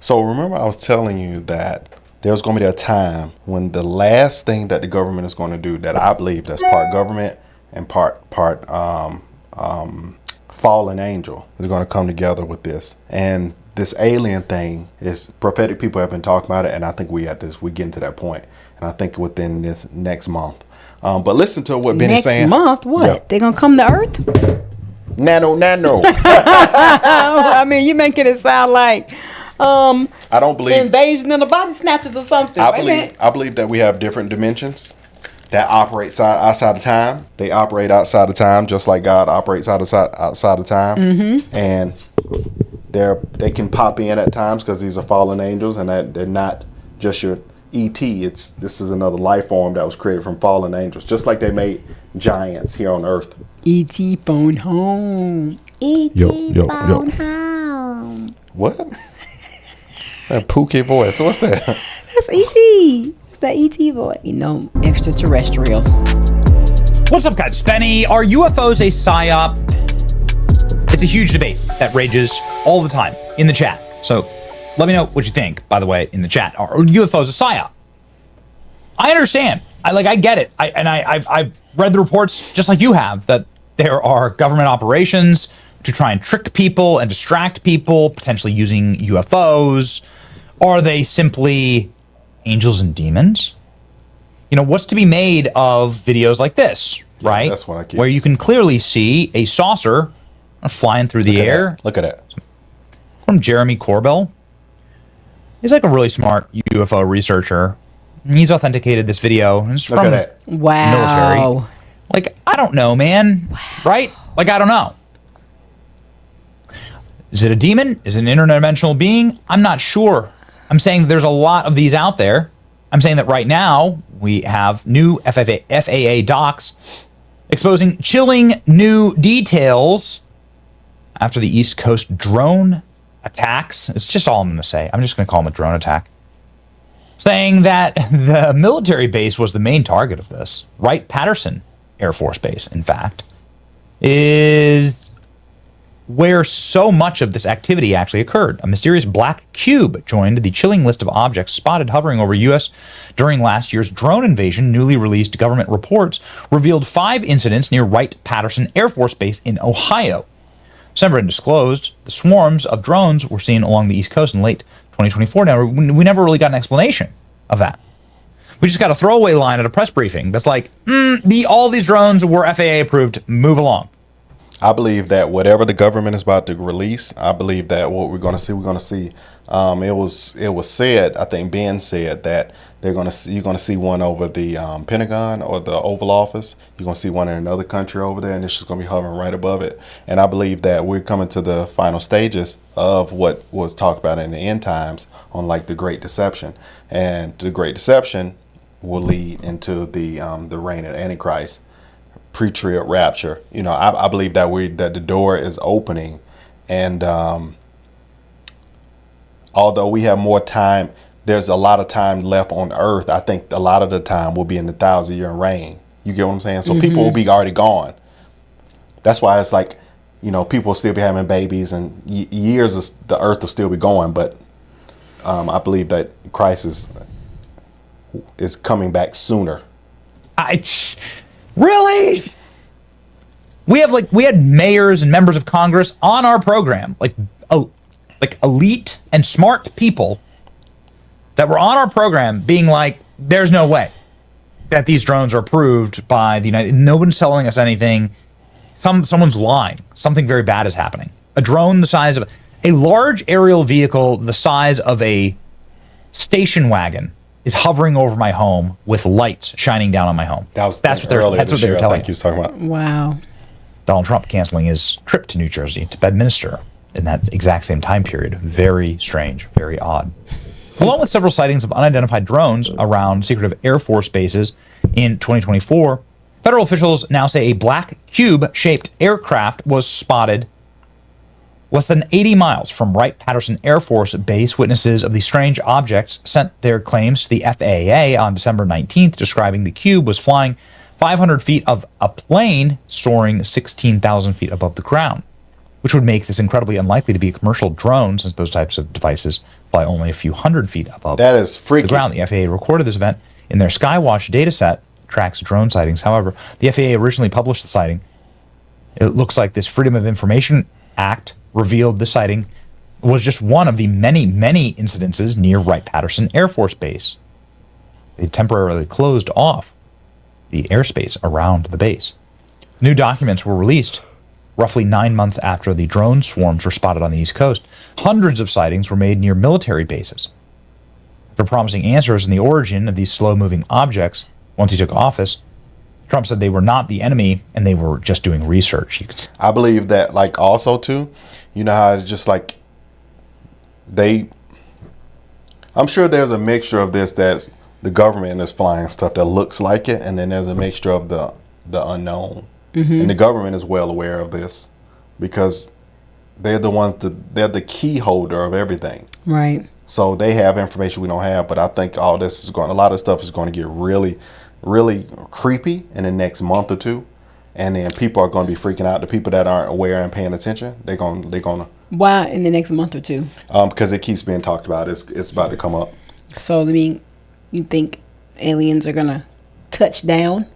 So remember I was telling you that there's going to be a time when the last thing that the government is going to do, that I believe that's part government and part fallen angel, is going to come together with this. And this alien thing is, prophetic people have been talking about it, and I think we get into that point, and I think within this next month. But listen to what Benny's saying. Next month? What? Yep. They gonna come to Earth? Nano. I mean, you making it sound like I don't believe invasion of the body snatchers or something. I believe that we have different dimensions that operate outside of time. They operate outside of time, just like God operates outside of time. Mm-hmm. And they can pop in at times because these are fallen angels, and that they're not just your ET. This is another life form that was created from fallen angels, just like they made giants here on Earth. ET phone home. ET phone home. What? That Pookie voice. What's that? That's ET. It's that ET voice. You know, extraterrestrial. What's up, guys? Spenny. Are UFOs a psyop? It's a huge debate that rages all the time in the chat. So let me know what you think, by the way, in the chat. Are UFOs a psyop? I understand. I get it. I've read the reports just like you have, that there are government operations to try and trick people and distract people, potentially using UFOs. Are they simply angels and demons? You know, what's to be made of videos like this, right? That's what I keep where you can clearly see a saucer flying through the air. Look at it. From Jeremy Corbell. He's like a really smart UFO researcher. He's authenticated this video. It's from military. Like, I don't know, man. Wow. Right? Like, I don't know. Is it a demon? Is it an interdimensional being? I'm not sure. I'm saying there's a lot of these out there. I'm saying that right now we have new FAA docs exposing chilling new details after the East Coast drone attacks. It's just all I'm going to say. I'm just going to call them a drone attack. Saying that the military base was the main target of this. Wright-Patterson Air Force Base, in fact, is where so much of this activity actually occurred. A mysterious black cube joined the chilling list of objects spotted hovering over U.S. during last year's drone invasion. Newly released government reports revealed 5 incidents near Wright-Patterson Air Force Base in Ohio. December disclosed the swarms of drones were seen along the East Coast in late 2024. Now, we never really got an explanation of that. We just got a throwaway line at a press briefing that's like, all these drones were FAA approved, move along. I believe that whatever the government is about to release, I believe that what we're going to see. It was said, I think Ben said, that you're going to see one over the Pentagon or the Oval Office. You're going to see one in another country over there, and it's just going to be hovering right above it. And I believe that we're coming to the final stages of what was talked about in the end times on like the Great Deception. And the Great Deception will lead into the reign of Antichrist, pre-trib rapture. You know, I believe that the door is opening, and although we have more time, there's a lot of time left on Earth. I think a lot of the time will be in the 1,000-year reign. You get what I'm saying? So people will be already gone. That's why it's like, you know, people will still be having babies, and years the Earth will still be going. But I believe that Christ is coming back sooner. Really? We had mayors and members of Congress on our program, like elite and smart people that were on our program being like, there's no way that these drones are approved by the United. No one's telling us anything. Someone's lying. Something very bad is happening. A drone the size of a large aerial vehicle the size of a station wagon is hovering over my home with lights shining down on my home. That's what they were telling us. Talking about. Wow. Donald Trump canceling his trip to New Jersey to Bedminster in that exact same time period. Very strange, very odd. Along with several sightings of unidentified drones around secretive Air Force bases in 2024, federal officials now say a black cube-shaped aircraft was spotted less than 80 miles from Wright-Patterson Air Force Base. Witnesses of the strange objects sent their claims to the FAA on December 19th, describing the cube was flying 500 feet of a plane soaring 16,000 feet above the ground, which would make this incredibly unlikely to be a commercial drone, since those types of devices fly only a few hundred feet above That is freaky. the ground. The FAA recorded this event in their Skywatch dataset, tracks drone sightings. However, the FAA originally published the sighting. It looks like this Freedom of Information Act revealed the sighting was just one of the many, many incidences near Wright-Patterson Air Force Base. They temporarily closed off the airspace around the base. New documents were released roughly 9 months after the drone swarms were spotted on the East Coast. Hundreds of sightings were made near military bases. For promising answers in the origin of these slow-moving objects, once he took office, Trump said they were not the enemy and they were just doing research. I believe that, like, also too, you know how it's just like I'm sure there's a mixture of this that's the government is flying stuff that looks like it, and then there's a mixture of the unknown. And the government is well aware of this because they're the ones they're the key holder of everything. Right. So they have information we don't have, but I think a lot of stuff is going to get really, really creepy in the next month or two, and then people are going to be freaking out. The people that aren't aware and paying attention, they're gonna. Why in the next month or two? Because it keeps being talked about. It's about to come up. So I mean, you think aliens are gonna touch down?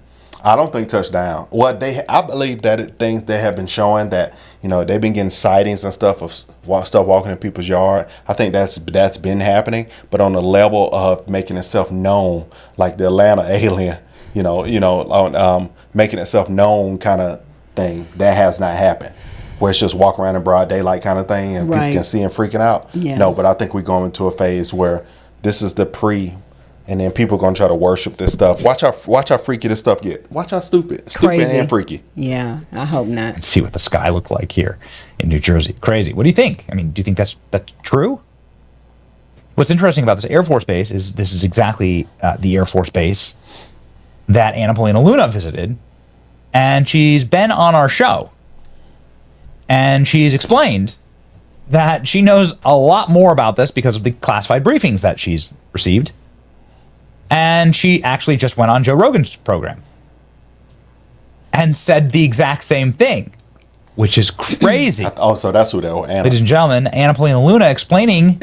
I don't think touchdown. I believe that things they have been showing that, you know, they've been getting sightings and stuff of stuff walking in people's yard. I think that's been happening, but on the level of making itself known, like the Atlanta alien, making itself known kind of thing, that has not happened. Where it's just walk around in broad daylight kind of thing, and people can see and freaking out. Yeah. No, but I think we're going into a phase where this is the and then people are going to try to worship this stuff. Watch how freaky this stuff get. Watch how stupid and freaky. Yeah, I hope not. Let's see what the sky looked like here in New Jersey. Crazy. What do you think? I mean, do you think that's true? What's interesting about this Air Force base is this is exactly the Air Force base that Paulina Luna visited, and she's been on our show, and she's explained that she knows a lot more about this because of the classified briefings that she's received. And she actually just went on Joe Rogan's program and said the exact same thing, which is crazy. So that's who they were. Ladies and gentlemen, Paulina Luna explaining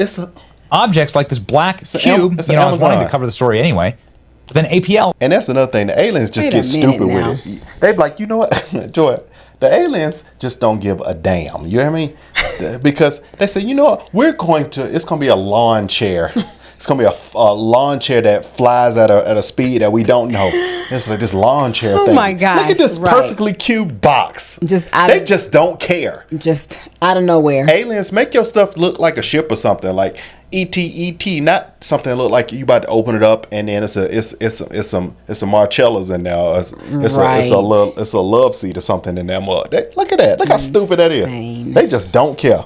objects like this black cube. I was wanting to cover the story anyway. But then APL. And that's another thing. The aliens just get stupid with it. They be like, you know what, Joy, the aliens just don't give a damn. You know what I mean? Because they say, you know what, it's going to be a lawn chair. It's going to be a lawn chair that flies at a speed that we don't know. It's like this lawn chair thing. Oh my gosh. Look at this perfectly cubed box. They just don't care. Just out of nowhere. Aliens, make your stuff look like a ship or something. Like E.T., not something that look like you about to open it up and then it's some Marcellas in there. It's a love seat or something in there. Look at that. Look how stupid that is. They just don't care.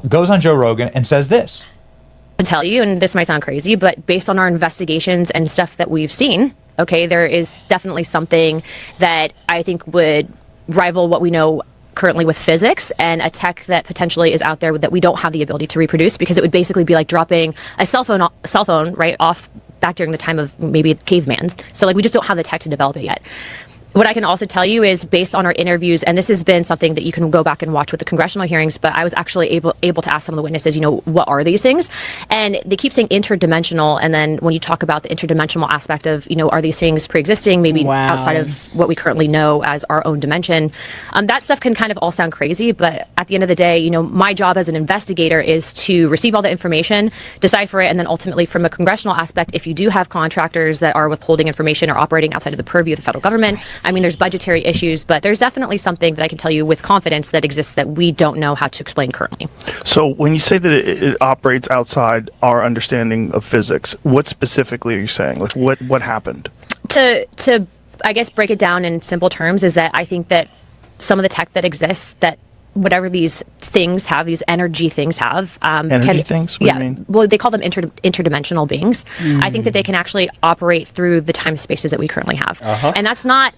Goes on Joe Rogan and says this. To tell you, and this might sound crazy, but based on our investigations and stuff that we've seen, okay, there is definitely something that I think would rival what we know currently with physics, and a tech that potentially is out there that we don't have the ability to reproduce, because it would basically be like dropping a cell phone right off back during the time of maybe caveman. So like we just don't have the tech to develop it yet. What I can also tell you is based on our interviews, and this has been something that you can go back and watch with the congressional hearings, but I was actually able to ask some of the witnesses, what are these things? And they keep saying interdimensional, and then when you talk about the interdimensional aspect of, are these things pre-existing, maybe outside of what we currently know as our own dimension, that stuff can kind of all sound crazy, but at the end of the day, my job as an investigator is to receive all the information, decipher it, and then ultimately from a congressional aspect, if you do have contractors that are withholding information or operating outside of the purview of the federal government, I mean, there's budgetary issues, but there's definitely something that I can tell you with confidence that exists that we don't know how to explain currently. So when you say that it operates outside our understanding of physics, what specifically are you saying? Like what happened? To I guess break it down in simple terms is that I think that some of the tech that exists, that whatever these things have, these energy things have. Energy things? What do you mean? Well, they call them interdimensional beings. I think that they can actually operate through the time spaces that we currently have. And that's not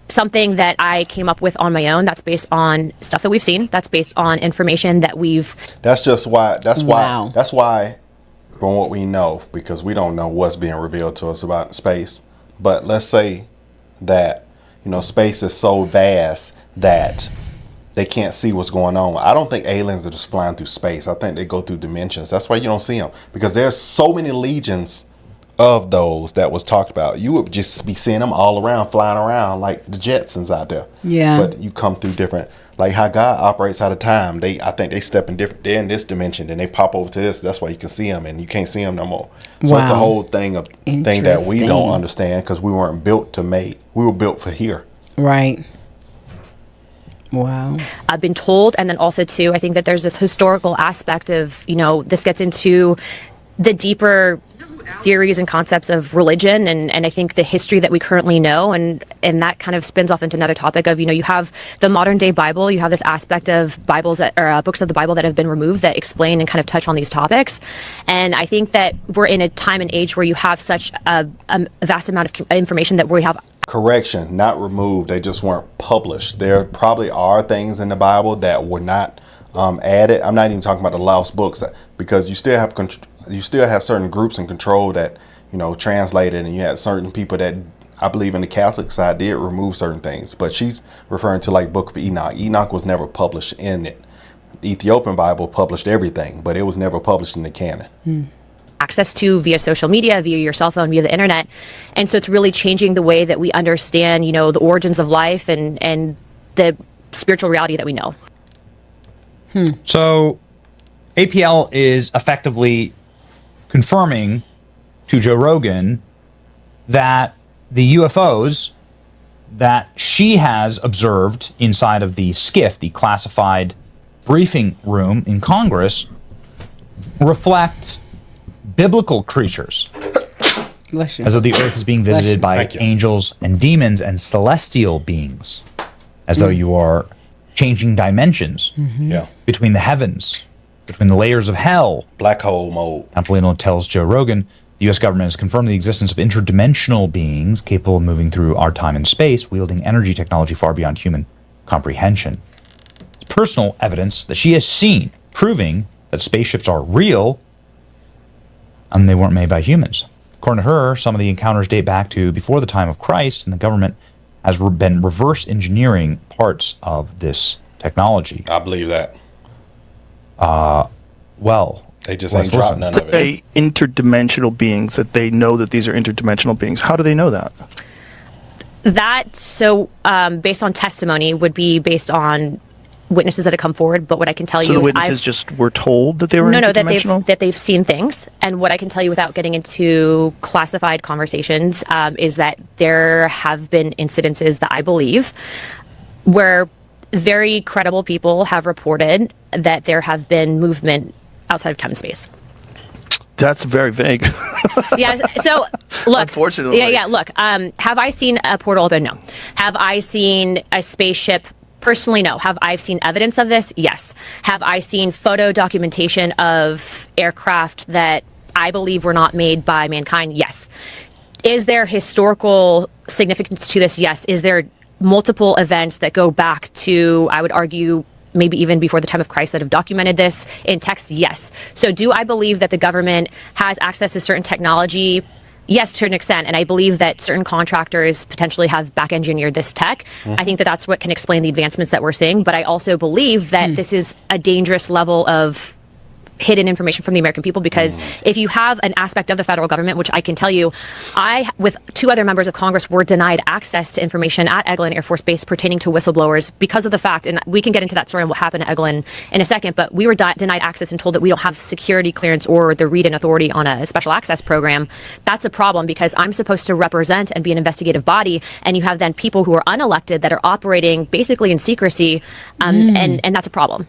something that I came up with on my own. That's based on stuff that we've seen. That's based on information that we've... That's why, from what we know, because we don't know what's being revealed to us about space, but let's say that, space is so vast that they can't see what's going on. I don't think aliens are just flying through space. I think they go through dimensions. That's why you don't see them, because there's so many legions of those that was talked about. You would just be seeing them all around, flying around like the Jetsons out there. Yeah. But you come through different, like how God operates out of time. I think they step in different. They're in this dimension, then they pop over to this. That's why you can see them, and you can't see them no more. So it's a whole thing that we Interesting. don't understand, because we weren't built to make. We were built for here. Right. Wow. I've been told, and then also too, I think that there's this historical aspect of, this gets into the deeper theories and concepts of religion, and I think the history that we currently know, and that kind of spins off into another topic of, you have the modern day Bible, you have this aspect of Bibles or books of the Bible that have been removed that explain and kind of touch on these topics. And I think that we're in a time and age where you have such a vast amount of information that we have. Correction, not removed. They just weren't published. There probably are things in the Bible that were not added. I'm not even talking about the lost books, because you still have certain groups in control that translated, and you had certain people that, I believe in the Catholic side, did remove certain things. But she's referring to like Book of Enoch. Enoch was never published in it. The Ethiopian Bible published everything, but it was never published in the canon. Access to via social media, via your cell phone, via the internet. And so it's really changing the way that we understand, the origins of life and the spiritual reality that we know. So APL is effectively confirming to Joe Rogan that the UFOs that she has observed inside of the SCIF, the classified briefing room in Congress, reflect biblical creatures. Bless you. As though the earth is being visited by Thank you. angels and demons and celestial beings. As though you are changing dimensions Yeah. between the heavens, between the layers of hell. Black hole mode. And Paulina tells Joe Rogan, the U.S. government has confirmed the existence of interdimensional beings capable of moving through our time and space, wielding energy technology far beyond human comprehension. It's personal evidence that she has seen, proving that spaceships are real and they weren't made by humans. According to her, some of the encounters date back to before the time of Christ, and the government has been reverse engineering parts of this technology. I believe that. Well, They just let's ain't dropped listen. none of it. Say interdimensional beings, that they know that these are interdimensional beings. How do they know that? Based on testimony, would be based on witnesses that have come forward. But what I can tell So you the is witnesses just were told that they were that interdimensional? they've seen things. And what I can tell you without getting into classified conversations is that there have been incidences that I believe where very credible people have reported that there have been movement outside of time and space. That's very vague. Yeah. So look, Unfortunately. Yeah. Look, have I seen a portal open? No. Have I seen a spaceship? Personally, no. Have I seen evidence of this? Yes. Have I seen photo documentation of aircraft that I believe were not made by mankind? Yes. Is there historical significance to this? Yes. Is there multiple events that go back to, I would argue, maybe even before the time of Christ that have documented this in text? Yes. So do I believe that the government has access to certain technology? Yes, to an extent. And I believe that certain contractors potentially have back engineered this tech. I think that that's what can explain the advancements that we're seeing. But I also believe that this is a dangerous level of hidden information from the American people, because if you have an aspect of the federal government, which I can tell you, I, with two other members of Congress, were denied access to information at Eglin Air Force Base pertaining to whistleblowers because of the fact, and we can get into that story and what happened at Eglin in a second, but we were denied access and told that we don't have security clearance or the read-in authority on a special access program. That's a problem, because I'm supposed to represent and be an investigative body, and you have then people who are unelected that are operating basically in secrecy, and that's a problem.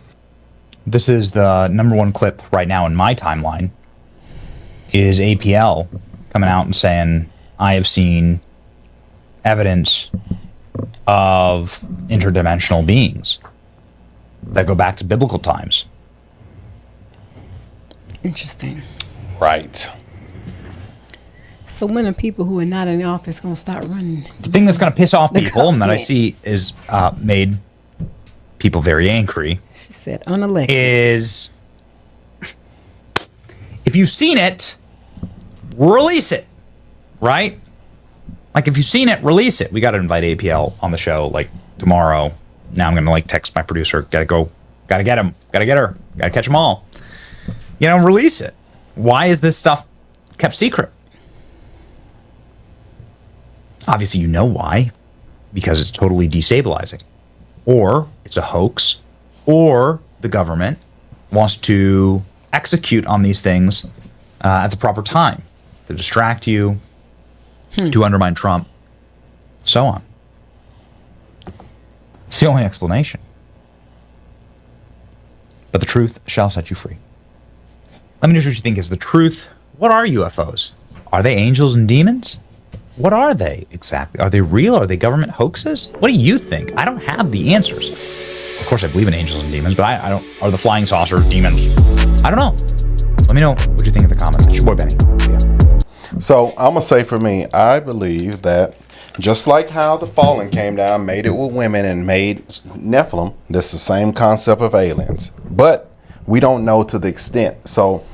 This is the number one clip right now in my timeline, is APL coming out and saying, I have seen evidence of interdimensional beings that go back to biblical times. Interesting. Right. So when are people who are not in the office going to start running? The thing that's going to piss off The people, and that I government. see is made people very angry, She said unelected. is if you've seen it, release it, right? Like, if you've seen it, release it. We got to invite APL on the show like tomorrow Now I'm going to like text my producer, gotta get him, gotta get her, gotta catch them all. Release it. Why is this stuff kept secret? Obviously, you know why. Because it's totally destabilizing. Or it's a hoax. Or the government wants to execute on these things at the proper time. To distract you, to undermine Trump, so on. It's the only explanation. But the truth shall set you free. Let me know what you think is the truth. What are UFOs? Are they angels and demons? What are they exactly? Are they real? Are they government hoaxes? What do you think? I don't have the answers. Of course, I believe in angels and demons, but I don't. Are the flying saucer demons? I don't know. Let me know what you think in the comments. It's your boy Benny. Yeah. So I'm gonna say for me, I believe that just like how the fallen came down, made it with women, and made Nephilim, this is the same concept of aliens. But we don't know to the extent. So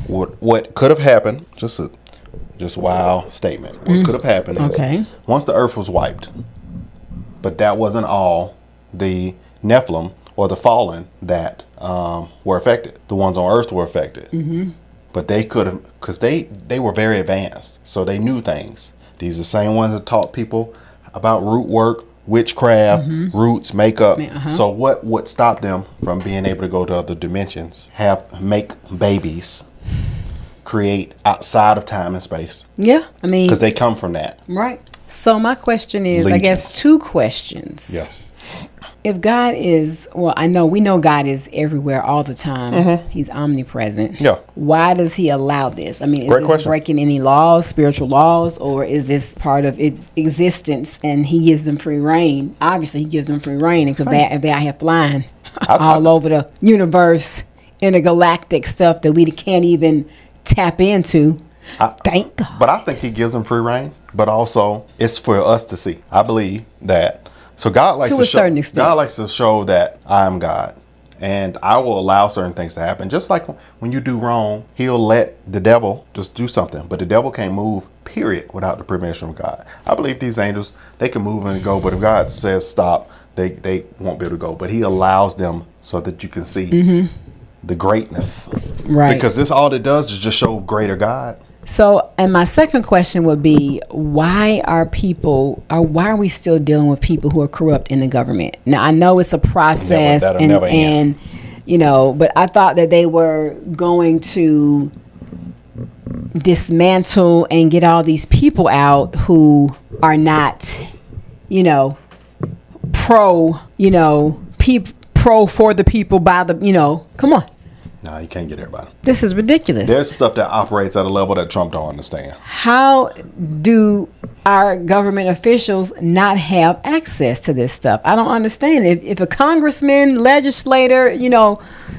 what could have happened? Just wild statement. What could have happened is once the earth was wiped, but that wasn't all the Nephilim or the fallen that were affected. The ones on earth were affected. But they could have, because they were very advanced, so they knew things. These are the same ones that taught people about root work, witchcraft, roots, makeup. So what stopped them from being able to go to other dimensions, make babies, create outside of time and space? Yeah, I mean, because they come from that. Right. So my question is, I guess, two questions. Yeah. If God is, we know God is everywhere all the time. He's omnipresent. Yeah. Why does he allow this? I mean, is Great this question. breaking any laws, spiritual laws, or is this part of existence and he gives them free reign? Obviously, he gives them free reign because if they out here flying all over the universe, intergalactic stuff that we can't even tap into. Thank God. But I think he gives them free reign, but also it's for us to see. I believe that. So God likes to show, certain extent. God likes to show that I am God, and I will allow certain things to happen. Just like when you do wrong, he'll let the devil just do something, but the devil can't move, period, without the permission of God. I believe these angels, they can move and go, but if God says stop, they won't be able to go. But he allows them so that you can see the greatness. Right. Because this, all it does is just show greater God. So, and my second question would be, why are we still dealing with people who are corrupt in the government? Now, I know it's a process and but I thought that they were going to dismantle and get all these people out who are not, pro for the people by the, come on. No, you can't get everybody. This is ridiculous. There's stuff that operates at a level that Trump don't understand. How do our government officials not have access to this stuff? I don't understand. If a congressman, legislator,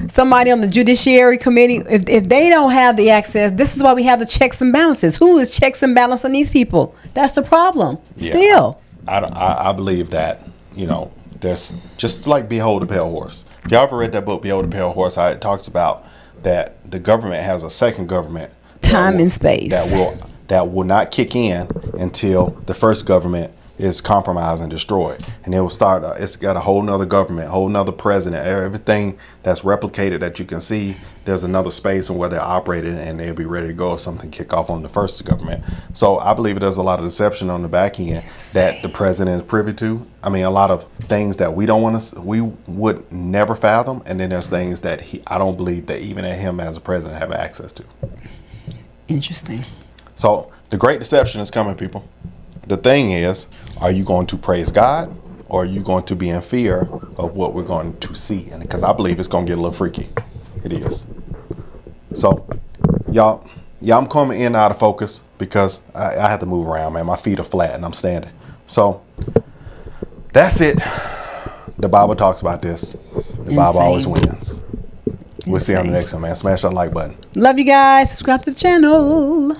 somebody on the judiciary committee, if they don't have the access, this is why we have the checks and balances. Who is checks and balancing these people? That's the problem. Yeah. Still. I believe that, there's just like Behold the Pale Horse. If y'all ever read that book, Behold the Pale Horse, how it talks about that the government has a second government. Time and space. That will not kick in until the first government is compromised and destroyed. And it will start, it's got a whole nother government, whole nother president, everything that's replicated that you can see, there's another space and where they're operating and they'll be ready to go if something kick off on the first government. So I believe there's a lot of deception on the back end that the president is privy to. I mean, a lot of things that we would never fathom. And then there's things that I don't believe that even him as a president have access to. Interesting. So the great deception is coming, people. The thing is, are you going to praise God or are you going to be in fear of what we're going to see? And because I believe it's going to get a little freaky. It is. So, y'all, I'm coming in and out of focus because I have to move around, man. My feet are flat and I'm standing. So, that's it. The Bible talks about this. The Bible always wins. We'll see you on the next one, man. Smash that like button. Love you guys. Subscribe to the channel.